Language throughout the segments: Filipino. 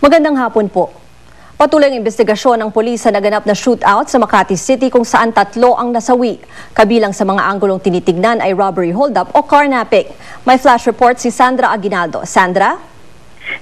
Magandang hapon po. Patuloy ang investigasyon ng pulis sa naganap na shootout sa Makati City kung saan 3 ang nasawi. Kabilang sa mga anggulong tinitignan ay robbery holdup o carnapping. May flash report si Sandra Aguinaldo. Sandra?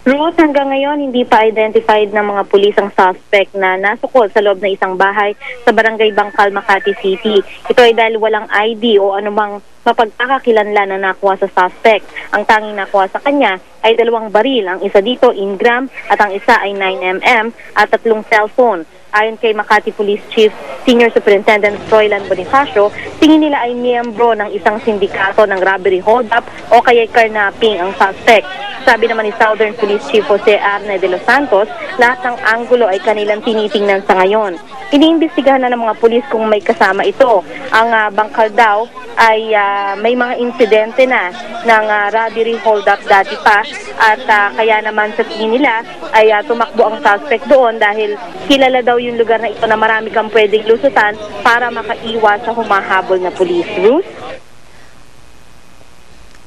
Ruth, hanggang ngayon hindi pa identified ng mga pulis ang suspect na nasukol sa loob ng isang bahay sa Barangay Bangkal, Makati City. Ito ay dahil walang ID o anumang mapagkakakilanlan na nakuha sa suspect. Ang tanging nakuha sa kanya ay 2 baril, ang isa dito ingram at ang isa ay 9mm at 3 cellphone. Ayon kay Makati Police Chief Senior Superintendent Froilan Bonifacio, tingin nila ay miyembro ng isang sindikato ng robbery holdup o kaya carnapping ang suspect. Sabi naman ni Southern Police Chief Jose Arne de los Santos, lahat ng anggulo ay kanilang tinitingnan sa ngayon. Iniimbestigahan na ng mga pulis kung may kasama ito. Ang Bangkal daw ay may mga insidente na ng robbery holdup dati pa at kaya naman sa tingin nila ay tumakbo ang suspect doon dahil kilala daw yung lugar na ito na marami kang pwedeng lusutan para makaiwas sa humahabol na pulis. Ruth?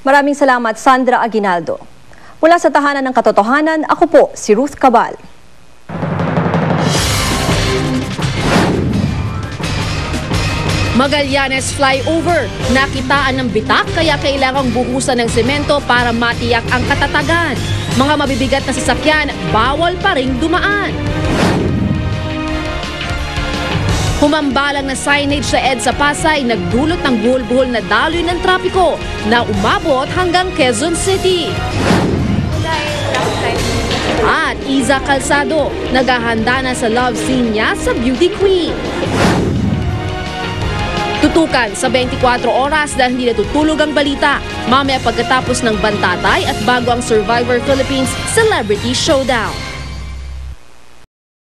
Maraming salamat, Sandra Aguinaldo. Mula sa Tahanan ng Katotohanan, ako po si Ruth Cabal. Magallanes flyover. Nakitaan ng bitak kaya kailangang buhusan ng semento para matiyak ang katatagan. Mga mabibigat na sasakyan, bawal pa ring dumaan. Humambalang na signage sa EDSA Pasay nagdulot ng buhol-buhol na daloy ng trapiko na umabot hanggang Quezon City. At Iza Calzado, naghahanda na sa love scene niya sa Beauty Queen. Tutukan sa 24 oras dahil hindi natutulog ang balita. Mamaya pagkatapos ng Bantatay at bago ang Survivor Philippines Celebrity Showdown.